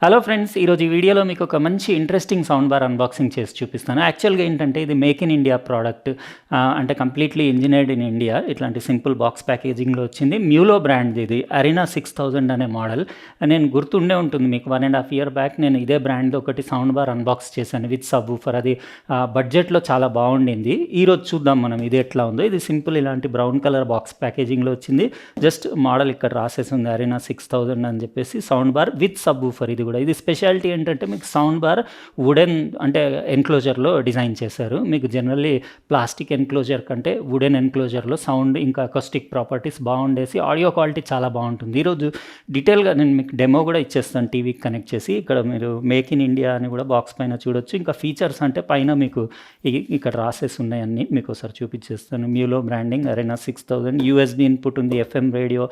Hello friends, ఈరోజు ఈ వీడియోలో మీకు ఒక మంచి ఇంట్రెస్టింగ్ సౌండ్ బార్ అన్బాక్సింగ్ చేసి చూపిస్తాను. యాక్చువల్గా ఏంటంటే ఇది మేక్ ఇన్ ఇండియా ప్రోడక్ట్, అంటే కంప్లీట్లీ ఇంజనీర్డ్ ఇన్ ఇండియా. ఇట్లాంటి సింపుల్ బాక్స్ ప్యాకేజింగ్లో వచ్చింది. మ్యూలో బ్రాండ్ ఇది, అరీనా 6000 అనే మోడల్. నేను గుర్తుండే ఉంటుంది మీకు, 1.5 years బ్యాక్ నేను ఇదే బ్రాండ్లో ఒకటి సౌండ్ బార్ అన్బాక్స్ చేశాను విత్ సబ్ ఊఫర్. అది బడ్జెట్లో చాలా బాగుండింది. ఈరోజు చూద్దాం మనం ఇది ఎట్లా ఉందో. ఇది సింపుల్ ఇలాంటి బ్రౌన్ కలర్ బాక్స్ ప్యాకేజింగ్లో వచ్చింది. జస్ట్ మోడల్ ఇక్కడ రాసేసి ఉంది, అరీనా 6000 అని చెప్పేసి. Sound bar with sub woofer. ఇది స్పెషాలిటీ ఏంటంటే మీకు సౌండ్ బార్ వుడెన్ అంటే ఎన్క్లోజర్లో డిజైన్ చేశారు. మీకు జనరల్లీ ప్లాస్టిక్ ఎన్క్లోజర్ కంటే వుడెన్ ఎన్క్లోజర్లో సౌండ్ ఇంకా అకౌస్టిక్ ప్రాపర్టీస్ బాగుండేసి ఆడియో క్వాలిటీ చాలా బాగుంటుంది. ఈరోజు డీటెయిల్గా నేను మీకు డెమో కూడా ఇచ్చేస్తాను టీవీకి కనెక్ట్ చేసి. ఇక్కడ మీరు మేక్ ఇన్ ఇండియా అని కూడా బాక్స్ పైన చూడొచ్చు. ఇంకా ఫీచర్స్ అంటే పైన మీకు ఇక్కడ రాసేసి ఉన్నాయన్నీ మీకు ఒకసారి చూపించేస్తాను. మ్యూలో బ్రాండింగ్, అరీనా 6000. యూఎస్బి ఇన్పుట్ ఉంది, ఎఫ్ఎం రేడియో,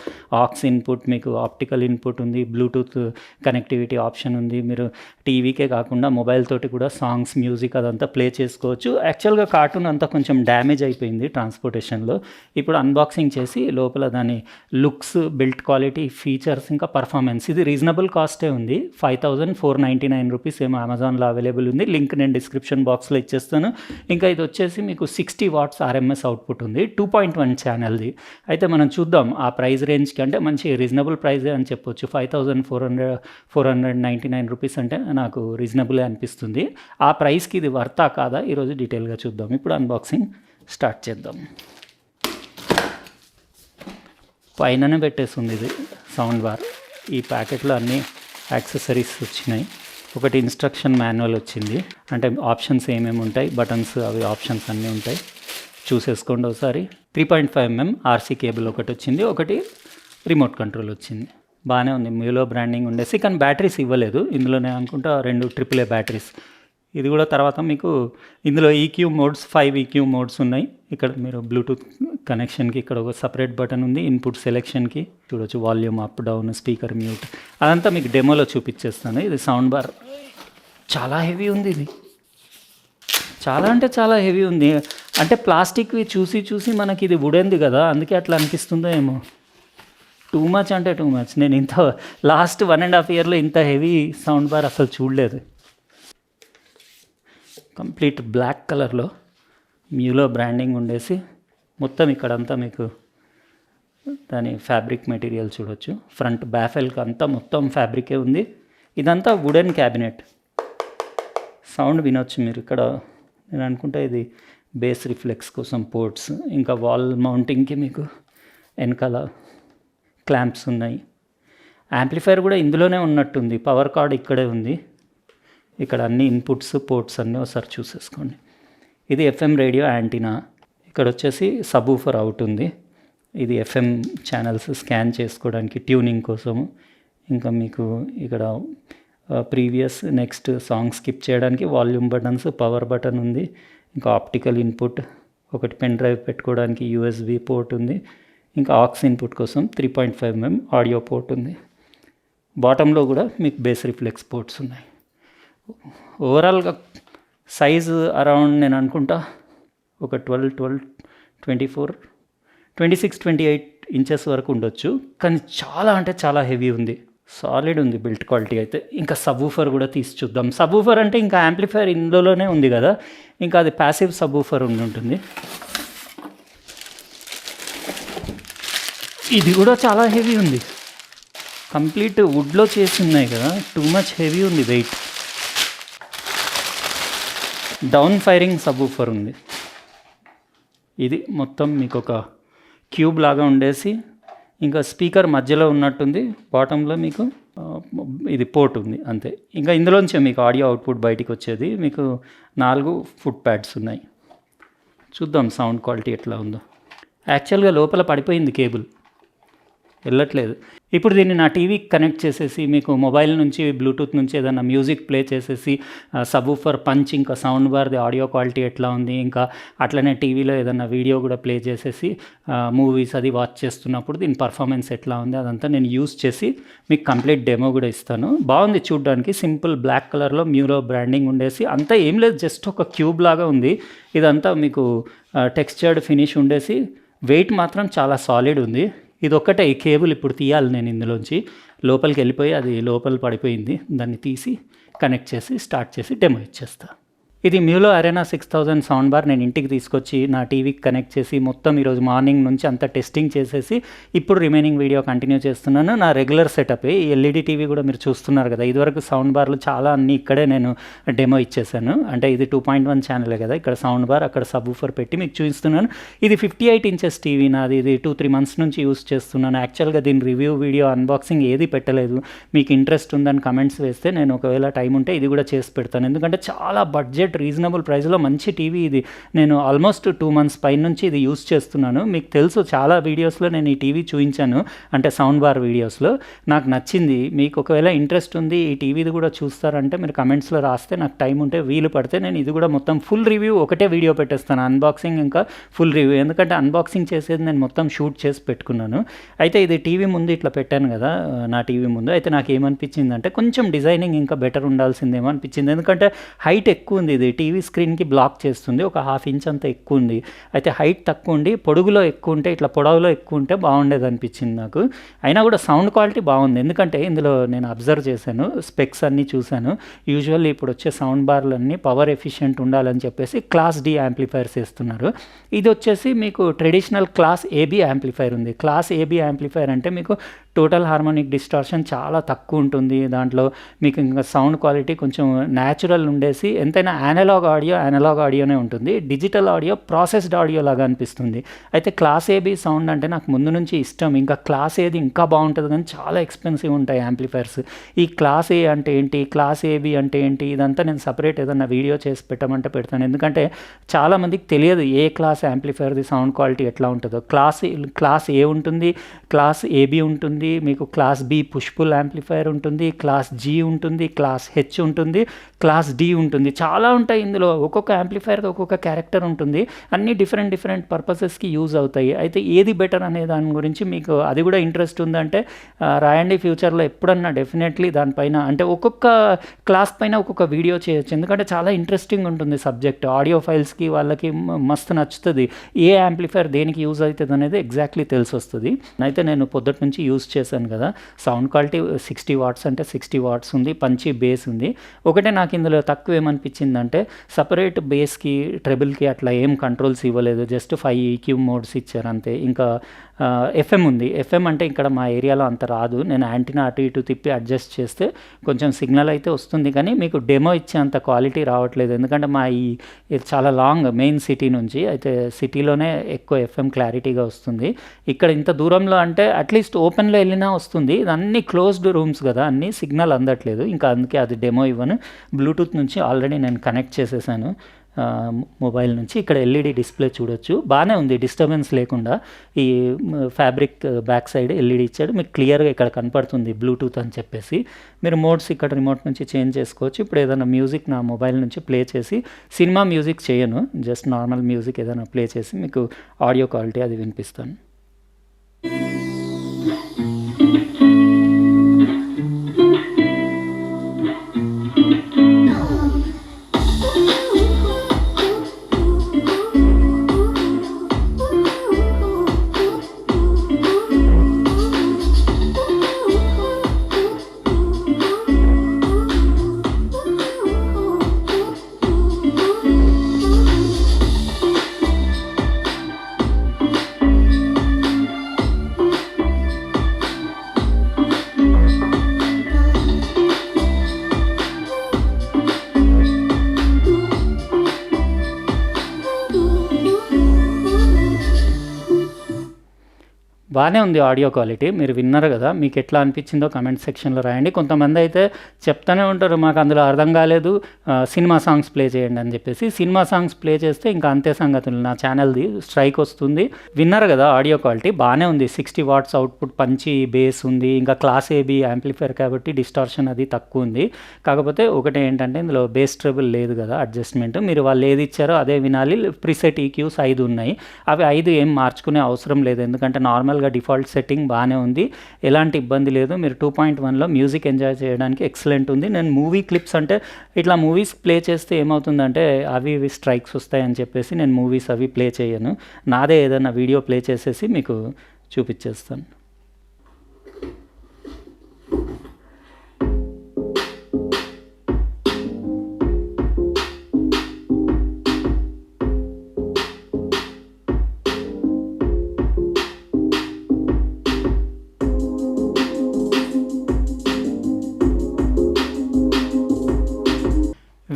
ఆక్స్ ఇన్పుట్, మీకు ఆప్టికల్ ఇన్పుట్ ఉంది, బ్లూటూత్ కనెక్టివిటీ ఆప్షన్ ఉంది. మీరు టీవీకే కాకుండా మొబైల్ తోటి కూడా సాంగ్స్, మ్యూజిక్ అదంతా ప్లే చేసుకోవచ్చు. యాక్చువల్గా కార్టూన్ అంతా కొంచెం డ్యామేజ్ అయిపోయింది ట్రాన్స్పోర్టేషన్లో. ఇప్పుడు అన్బాక్సింగ్ చేసి లోపల దాని లుక్స్, బిల్ట్ క్వాలిటీ, ఫీచర్స్ ఇంకా పర్ఫార్మెన్స్, ఇది రీజనబుల్ కాస్టే ఉంది. 5499 రూపీస్ ఏమో అమెజాన్లో అవైలబుల్ ఉంది. లింక్ నేను డిస్క్రిప్షన్ బాక్స్లో ఇచ్చేస్తాను. ఇంకా ఇది వచ్చేసి మీకు 60 watts RMS అవుట్పుట్ ఉంది, 2.1 ఛానల్ది. అయితే మనం చూద్దాం ఆ ప్రైస్ రేంజ్కి, అంటే మంచి రీజనబుల్ ప్రైజే అని చెప్పొచ్చు. 5499 రూపీస్ అంటే నాకు రీజనబులే అనిపిస్తుంది. ఆ ప్రైస్కి ఇది వర్తా కాదా ఈరోజు డీటెయిల్గా చూద్దాం. ఇప్పుడు అన్బాక్సింగ్ స్టార్ట్ చేద్దాం. పైననే పెట్టేస్తుంది ఇది సౌండ్ బార్. ఈ ప్యాకెట్లో అన్ని యాక్సెసరీస్ వచ్చినాయి. ఒకటి ఇన్స్ట్రక్షన్ మాన్యువల్ వచ్చింది, అంటే ఆప్షన్స్ ఏమేమి ఉంటాయి, బటన్స్, అవి ఆప్షన్స్ అన్నీ ఉంటాయి. చూసేసుకోండి ఒకసారి. 3.5mm RC కేబుల్ ఒకటి వచ్చింది, ఒకటి రిమోట్ కంట్రోల్ వచ్చింది. బాగానే ఉంది. మ్యూలో బ్రాండింగ్ ఉండేసి, కానీ బ్యాటరీస్ ఇవ్వలేదు ఇందులోనే అనుకుంటా. 2 AAA బ్యాటరీస్. ఇది కూడా తర్వాత మీకు ఇందులో EQ మోడ్స్, 5 EQ మోడ్స్ ఉన్నాయి. ఇక్కడ మీరు బ్లూటూత్ కనెక్షన్కి ఇక్కడ ఒక సపరేట్ బటన్ ఉంది. ఇన్పుట్ సెలెక్షన్కి చూడొచ్చు, volume up, down, speaker mute, అదంతా మీకు డెమోలో చూపించేస్తాను. ఇది సౌండ్ బార్ చాలా హెవీ ఉంది. ఇది చాలా అంటే చాలా హెవీ ఉంది. అంటే ప్లాస్టిక్వి చూసి చూసి మనకి ఇది వుడెన్ది కదా, అందుకే అట్లా అనిపిస్తుందో ఏమో. టూ మచ్ అంటే టూ మచ్. నేను ఇంత లాస్ట్ 1.5 yearలో ఇంత హెవీ సౌండ్ బార్ అసలు చూడలేదు. కంప్లీట్ బ్లాక్ కలర్లో మ్యూలో బ్రాండింగ్ ఉండేసి, మొత్తం ఇక్కడంతా మీకు దాని ఫ్యాబ్రిక్ మెటీరియల్ చూడొచ్చు. ఫ్రంట్ బ్యాఫెల్కి అంతా మొత్తం ఫ్యాబ్రికే ఉంది. ఇదంతా వుడెన్ క్యాబినెట్. సౌండ్ వినొచ్చు మీరు ఇక్కడ. నేను అనుకుంటా ఇది బేస్ రిఫ్లెక్స్ కోసం పోర్ట్స్, ఇంకా వాల్ మౌంటింగ్కి మీకు వెనకాల క్లాంప్స్ ఉన్నాయి. యాంప్లిఫైర్ కూడా ఇందులోనే ఉన్నట్టుంది. పవర్ కార్డ్ ఇక్కడే ఉంది. ఇక్కడ అన్ని ఇన్పుట్స్, పోర్ట్స్ అన్నీ ఒకసారి చూసేసుకోండి. ఇది ఎఫ్ఎం రేడియో యాంటీనా. ఇక్కడ వచ్చేసి సబ్ ఊఫర్ అవుట్ ఉంది. ఇది ఎఫ్ఎం ఛానల్స్ స్కాన్ చేసుకోవడానికి, ట్యూనింగ్ కోసము. ఇంకా మీకు ఇక్కడ ప్రీవియస్, నెక్స్ట్ సాంగ్ స్కిప్ చేయడానికి వాల్యూమ్ బటన్స్, పవర్ బటన్ ఉంది. ఇంకా ఆప్టికల్ ఇన్పుట్, ఒకటి పెన్ డ్రైవ్ పెట్టుకోవడానికి USB పోర్ట్ ఉంది. ఇంకా ఆక్స్ ఇన్పుట్ కోసం 3.5mm ఆడియో పోర్ట్ ఉంది. బాటంలో కూడా మీకు బేస్ రిఫ్లెక్స్ పోర్ట్స్ ఉన్నాయి. ఓవరాల్గా సైజు అరౌండ్ నేను అనుకుంటా ఒక 12, 24, 26, 28 ఇంచెస్ వరకు ఉండొచ్చు. కానీ చాలా అంటే చాలా హెవీ ఉంది. సాలిడ్ ఉంది బిల్ట్ క్వాలిటీ అయితే. ఇంకా సబ్ ఊఫర్ కూడా తీసి చూద్దాం. సబ్ ఊఫర్ అంటే ఇంకా యాంప్లిఫైర్ ఇందులోనే ఉంది కదా, ఇంకా అది ప్యాసివ్ సబ్ ఊఫర్ ఉంటుంది. ఇది కూడా చాలా హెవీ ఉంది. కంప్లీట్ వుడ్లో చేసి ఉన్నాయి కదా, టూ మచ్ హెవీ ఉంది weight. Down firing subwoofer ఉంది. ఇది మొత్తం మీకు ఒక క్యూబ్ లాగా ఉండేసి, ఇంకా స్పీకర్ మధ్యలో ఉన్నట్టుంది. బాటంలో మీకు ఇది పోర్ట్ ఉంది అంతే. ఇంకా ఇందులోంచే మీకు ఆడియో అవుట్పుట్ బయటికి వచ్చేది. మీకు 4 ఫుట్ ప్యాడ్స్ ఉన్నాయి. చూద్దాం సౌండ్ క్వాలిటీ ఎట్లా ఉందో. యాక్చువల్గా లోపల పడిపోయింది కేబుల్, వెళ్ళట్లేదు. ఇప్పుడు దీన్ని నా టీవీకి కనెక్ట్ చేసేసి మీకు మొబైల్ నుంచి, బ్లూటూత్ నుంచి ఏదైనా మ్యూజిక్ ప్లే చేసేసి, సబ్ ఊఫర్ పంచ్, ఇంకా సౌండ్ బార్ది ఆడియో క్వాలిటీ ఎట్లా ఉంది, ఇంకా అట్లనే టీవీలో ఏదైనా వీడియో కూడా ప్లే చేసేసి మూవీస్ అది వాచ్ చేస్తున్నప్పుడు దీని పర్ఫార్మెన్స్ ఎట్లా ఉంది అదంతా నేను యూస్ చేసి మీకు కంప్లీట్ డెమో కూడా ఇస్తాను. బాగుంది చూడడానికి. సింపుల్ బ్లాక్ కలర్లో మ్యూలో బ్రాండింగ్ ఉండేసి, అంతా ఏం లేదు, జస్ట్ ఒక క్యూబ్ లాగా ఉంది. ఇదంతా మీకు టెక్స్చర్డ్ ఫినిష్ ఉండేసి, వెయిట్ మాత్రం చాలా సాలిడ్ ఉంది. ఇదొక్కటే ఈ కేబుల్ ఇప్పుడు తీయాలి నేను ఇందులోంచి. లోపలికి వెళ్ళిపోయి అది లోపల పడిపోయింది. దాన్ని తీసి కనెక్ట్ చేసి స్టార్ట్ చేసి డెమో ఇచ్చేస్తా. ఇది మ్యూలో అరేనా 6000 సౌండ్ బార్ నేను ఇంటికి తీసుకొచ్చి నా టీవీకి కనెక్ట్ చేసి మొత్తం ఈరోజు మార్నింగ్ నుంచి అంతా టెస్టింగ్ చేసేసి ఇప్పుడు రిమైనింగ్ వీడియో కంటిన్యూ చేస్తున్నాను. నా రెగ్యులర్ సెటప్ ఈ ఎల్ఈడి టీవీ కూడా మీరు చూస్తున్నారు కదా. ఇదివరకు సౌండ్ బార్లు చాలా అన్నీ ఇక్కడే నేను డెమో ఇచ్చేసాను. అంటే ఇది 2.1 ఛానలే కదా, ఇక్కడ సౌండ్ బార్ అక్కడ సబ్వూఫర్ పెట్టి మీకు చూపిస్తున్నాను. ఇది 58 ఇంచెస్ టీవీ నాది. ఇది 2-3 మంత్స్ నుంచి యూస్ చేస్తున్నాను. యాక్చువల్గా దీని రివ్యూ వీడియో అన్బాక్సింగ్ ఏది పెట్టలేదు. మీకు ఇంట్రెస్ట్ ఉందని కమెంట్స్ వేస్తే నేను ఒకవేళ టైం ఉంటే ఇది కూడా చేసి పెడతాను. ఎందుకంటే చాలా బడ్జెట్ రీజనబుల్ ప్రైస్లో మంచి టీవీ ఇది. నేను ఆల్మోస్ట్ 2 మంత్స్ పైన నుంచి ఇది యూస్ చేస్తున్నాను. మీకు తెలుసు చాలా వీడియోస్లో నేను ఈ టీవీ చూపించాను, అంటే సౌండ్ బార్ వీడియోస్లో. నాకు నచ్చింది. మీకు ఒకవేళ ఇంట్రెస్ట్ ఉంది ఈ టీవీది కూడా చూస్తారంటే మీరు కమెంట్స్లో రాస్తే నాకు టైం ఉంటే వీలు పడితే నేను ఇది కూడా మొత్తం ఫుల్ రివ్యూ ఒకటే వీడియో పెట్టేస్తాను. అన్బాక్సింగ్ ఇంకా ఫుల్ రివ్యూ. ఎందుకంటే అన్బాక్సింగ్ చేసేది నేను మొత్తం షూట్ చేసి పెట్టుకున్నాను. అయితే ఇది టీవీ ముందు ఇట్లా పెట్టాను కదా నా టీవీ ముందు. అయితే నాకు ఏమనిపించింది అంటే కొంచెం డిజైనింగ్ ఇంకా బెటర్ ఉండాల్సిందేమో అనిపించింది. ఎందుకంటే హైట్ ఎక్కువ ఉంది. ఇది టీవీ స్క్రీన్కి బ్లాక్ చేస్తుంది. ఒక 1/2 ఇంచ్ అంత ఎక్కువ ఉంది. అయితే హైట్ తక్కువ ఉండి పొడుగులో ఎక్కువ ఉంటే ఇట్లా పొడవులో ఎక్కువ ఉంటే బాగుండేది అనిపించింది నాకు. అయినా కూడా సౌండ్ క్వాలిటీ బాగుంది. ఎందుకంటే ఇందులో నేను అబ్జర్వ్ చేశాను, స్పెక్స్ అన్నీ చూశాను. యూజువల్లీ ఇప్పుడు వచ్చే సౌండ్ బార్లన్నీ పవర్ ఎఫిషియెంట్ ఉండాలని చెప్పేసి క్లాస్ డి యాంప్లిఫైర్స్ వేస్తున్నారు. ఇది వచ్చేసి మీకు ట్రెడిషనల్ క్లాస్ ఏబీ యాంప్లిఫైర్ ఉంది. క్లాస్ ఏబీ యాంప్లిఫైర్ అంటే మీకు టోటల్ హార్మోనిక్ డిస్టార్షన్ చాలా తక్కువ ఉంటుంది. దాంట్లో మీకు ఇంకా సౌండ్ క్వాలిటీ కొంచెం న్యాచురల్ ఉండేసి ఎంతైనా అనలాగ్ ఆడియోనే ఉంటుంది. డిజిటల్ ఆడియో ప్రాసెస్డ్ ఆడియో లాగా అనిపిస్తుంది. అయితే క్లాస్ ఏబీ సౌండ్ అంటే నాకు ముందు నుంచి ఇష్టం. ఇంకా క్లాస్ ఏది ఇంకా బాగుంటుంది కానీ చాలా ఎక్స్పెన్సివ్ ఉంటాయి యాంప్లిఫైర్స్. ఈ క్లాస్ ఏ అంటే ఏంటి, క్లాస్ ఏబీ అంటే ఏంటి, ఇదంతా నేను సపరేట్ ఏదన్నా వీడియో చేసి పెట్టమంటే పెడతాను. ఎందుకంటే చాలామందికి తెలియదు ఏ క్లాస్ యాంప్లిఫైర్ది సౌండ్ క్వాలిటీ ఎట్లా ఉంటుందో. క్లాస్ ఏ ఉంటుంది, క్లాస్ ఏబీ ఉంటుంది, మీకు class B push pull amplifier ఉంటుంది, క్లాస్ జీ ఉంటుంది, క్లాస్ హెచ్ ఉంటుంది, క్లాస్ డి ఉంటుంది. చాలా ఉంటాయి ఇందులో. ఒక్కొక్క యాంప్లిఫైర్కి ఒక్కొక్క క్యారెక్టర్ ఉంటుంది. అన్నీ డిఫరెంట్ పర్పసెస్కి యూజ్ అవుతాయి. అయితే ఏది బెటర్ అనే దాని గురించి మీకు అది కూడా ఇంట్రెస్ట్ ఉందంటే రాయండి. ఫ్యూచర్లో ఎప్పుడన్నా డెఫినెట్లీ దానిపైన అంటే ఒక్కొక్క క్లాస్ పైన ఒక్కొక్క వీడియో చేయొచ్చు. ఎందుకంటే చాలా ఇంట్రెస్టింగ్ ఉంటుంది సబ్జెక్ట్. ఆడియో ఫైల్స్కి వాళ్ళకి మస్తు నచ్చుతుంది. ఏ యాంప్లిఫైర్ దేనికి యూజ్ అవుతుంది అనేది ఎగ్జాక్ట్లీ తెలిసి వస్తుంది. అయితే నేను పొద్దుటి నుంచి యూజ్ చేశాను కదా. సౌండ్ క్వాలిటీ 60 వాట్స్ అంటే 60 వాట్స్ ఉంది. పంచి బేస్ ఉంది. ఒకటే నాకు ఇందులో తక్కువ ఏమనిపించిందంటే సపరేట్ బేస్కి ట్రెబుల్కి అట్లా ఏం కంట్రోల్స్ ఇవ్వలేదు. జస్ట్ 5 ఈక్యూ మోడ్స్ ఇచ్చారు అంతే. ఇంకా ఎఫ్ఎం ఉంది. ఎఫ్ఎం అంటే ఇక్కడ మా ఏరియాలో అంత రాదు. నేను యాంటీనా అటు ఇటు తిప్పి అడ్జస్ట్ చేస్తే కొంచెం సిగ్నల్ అయితే వస్తుంది, కానీ మీకు డెమో ఇచ్చే అంత క్వాలిటీ రావట్లేదు. ఎందుకంటే మా ఇది చాలా లాంగ్ మెయిన్ సిటీ నుంచి. అయితే సిటీలోనే ఎక్కువ ఎఫ్ఎం క్లారిటీగా వస్తుంది. ఇక్కడ ఇంత దూరంలో అంటే అట్లీస్ట్ ఓపెన్లో వెళ్ళినా వస్తుంది. ఇది అన్ని క్లోజ్డ్ రూమ్స్ కదా, అన్నీ సిగ్నల్ అందట్లేదు. ఇంకా అందుకే అది డెమో ఇవ్వను. బ్లూటూత్ నుంచి ఆల్రెడీ నేను కనెక్ట్ చేసేసాను మొబైల్ నుంచి. ఇక్కడ ఎల్ఈడి డిస్ప్లే చూడొచ్చు, బాగానే ఉంది డిస్టర్బెన్స్ లేకుండా. ఈ ఫ్యాబ్రిక్ బ్యాక్ సైడ్ ఎల్ఈడి ఇచ్చాడు, మీకు క్లియర్గా ఇక్కడ కనపడుతుంది బ్లూటూత్ అని చెప్పేసి. మీరు మోడ్స్ ఇక్కడ రిమోట్ నుంచి చేంజ్ చేసుకోవచ్చు. ఇప్పుడు ఏదైనా మ్యూజిక్ నా మొబైల్ నుంచి ప్లే చేసి, సినిమా మ్యూజిక్ చేయను, జస్ట్ నార్మల్ మ్యూజిక్ ఏదైనా ప్లే చేసి మీకు ఆడియో క్వాలిటీ అది వినిపిస్తాను. బాగానే ఉంది ఆడియో క్వాలిటీ. మీరు విన్నారు కదా, మీకు ఎట్లా అనిపించిందో కమెంట్ సెక్షన్లో రాయండి. కొంతమంది అయితే చెప్తూనే ఉంటారు మాకు అందులో అర్థం కాలేదు, సినిమా సాంగ్స్ ప్లే చేయండి అని చెప్పేసి. సినిమా సాంగ్స్ ప్లే చేస్తే ఇంకా అంతే సంగతులు, నా ఛానల్ది స్ట్రైక్ వస్తుంది. విన్నారు కదా ఆడియో క్వాలిటీ బాగానే ఉంది. 60 వాట్స్ అవుట్పుట్, పంచి బేస్ ఉంది. ఇంకా క్లాస్ ఏబీ యాంప్లిఫైర్ కాబట్టి డిస్టార్షన్ అది తక్కువ ఉంది. కాకపోతే ఒకటి ఏంటంటే ఇందులో బేస్ ట్రబుల్ లేదు కదా, అడ్జస్ట్మెంట్ మీరు వాళ్ళు ఏది ఇచ్చారో అదే వినాలి. ప్రీసెట్ ఈక్యూస్ 5 ఉన్నాయి. అవి 5 ఏం మార్చుకునే అవసరం లేదు, ఎందుకంటే నార్మల్గా డిఫాల్ట్ సెట్టింగ్ బాగానే ఉంది, ఎలాంటి ఇబ్బంది లేదు. మీరు 2.1లో మ్యూజిక్ ఎంజాయ్ చేయడానికి ఎక్సలెంట్ ఉంది. నేను మూవీ క్లిప్స్ అంటే ఇట్లా మూవీస్ ప్లే చేస్తే ఏమవుతుందంటే అవి ఇవి స్ట్రైక్స్ వస్తాయని చెప్పేసి నేను మూవీస్ అవి ప్లే చేయను. నాదే ఏదైనా వీడియో ప్లే చేసేసి మీకు చూపించేస్తాను.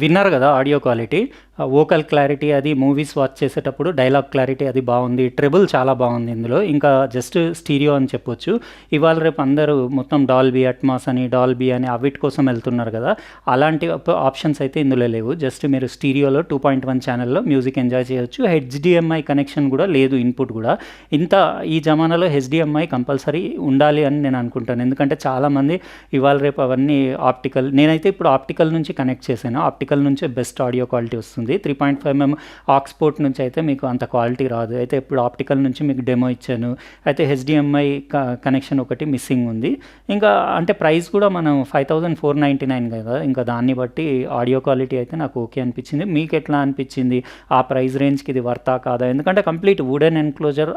విన్నారు కదా ఆడియో క్వాలిటీ, వోకల్ క్లారిటీ అది మూవీస్ వాచ్ చేసేటప్పుడు డైలాగ్ క్లారిటీ అది బాగుంది, ట్రెబుల్ చాలా బాగుంది ఇందులో, ఇంకా జస్ట్ స్టీరియో అని చెప్పొచ్చు. ఇవాళ రేపు అందరూ మొత్తం డాల్బీ అట్మాస్ అని డాల్బీ అని అవిటి కోసం వెళ్తున్నారు కదా, అలాంటి ఆప్షన్స్ అయితే ఇందులో లేవు. జస్ట్ మీరు స్టీరియోలో 2.1 ఛానల్లో మ్యూజిక్ ఎంజాయ్ చేయొచ్చు. హెచ్డిఎంఐ కనెక్షన్ కూడా లేదు, ఇన్పుట్ కూడా. ఇంత ఈ జమానాలో హెచ్డిఎంఐ కంపల్సరీ ఉండాలి అని నేను అనుకుంటాను, ఎందుకంటే చాలామంది ఇవాళ రేపు అవన్నీ ఆప్టికల్, నేనైతే ఇప్పుడు ఆప్టికల్ నుంచి కనెక్ట్ చేశాను, ఆప్టికల్ నుంచే బెస్ట్ ఆడియో క్వాలిటీ వస్తుంది. 3.5mm ఆక్స్పోర్ట్ నుంచి అయితే మీకు అంత క్వాలిటీ రాదు. అయితే ఇప్పుడు ఆప్టికల్ నుంచి మీకు డెమో ఇచ్చాను. అయితే హెచ్డిఎంఐ కనెక్షన్ ఒకటి మిస్సింగ్ ఉంది. ఇంకా అంటే ప్రైస్ కూడా మనం 5499 కదా, ఇంకా దాన్ని బట్టి ఆడియో క్వాలిటీ అయితే నాకు ఓకే అనిపించింది. మీకు ఎట్లా అనిపించింది, ఆ ప్రైస్ రేంజ్కి ఇది వర్తా కాదా? ఎందుకంటే కంప్లీట్ వుడెన్ ఎన్క్లోజర్.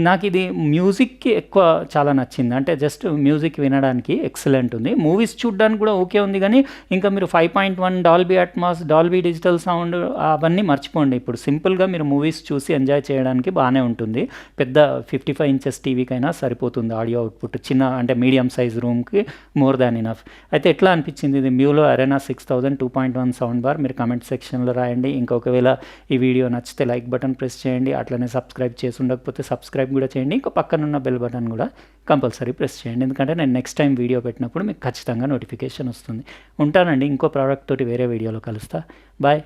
నాకు ఇది మ్యూజిక్కి ఎక్కువ చాలా నచ్చింది, అంటే జస్ట్ మ్యూజిక్ వినడానికి ఎక్సలెంట్ ఉంది. మూవీస్ చూడడానికి కూడా ఓకే ఉంది, కానీ ఇంకా మీరు 5.1 Dolby Atmos, Dolby digital sound అవన్నీ మర్చిపోండి. ఇప్పుడు సింపుల్గా మీరు మూవీస్ చూసి ఎంజాయ్ చేయడానికి బాగానే ఉంటుంది. పెద్ద 55 ఇంచెస్ టీవీకైనా సరిపోతుంది ఆడియో అవుట్పుట్. చిన్న అంటే మీడియం సైజ్ రూమ్కి మోర్ దాన్ ఇనఫ్. అయితే ఎట్లా అనిపించింది ఇది మ్యూలో అరేనా 6000 2.1 సౌండ్ బార్? మీరు కామెంట్ సెక్షన్లో రాయండి. ఇంకొకవేళ ఈ వీడియో నచ్చితే లైక్ బటన్ ప్రెస్ చేయండి, అట్లనే సబ్స్క్రైబ్ చేసి ఉండకపోతే సబ్స్క్రైబ్ కూడా చేయండి. ఇంకా పక్కనున్న బెల్ బటన్ కూడా కంపల్సరీ ప్రెస్ చేయండి, ఎందుకంటే నేను నెక్స్ట్ టైం వీడియో పెట్టినప్పుడు మీకు ఖచ్చితంగా నోటిఫికేషన్ వస్తుంది. ఉంటానండి, ఇంకో ప్రోడక్ట్ తోటి వేరే వీడియోలో కలుస్తా. బాయ్.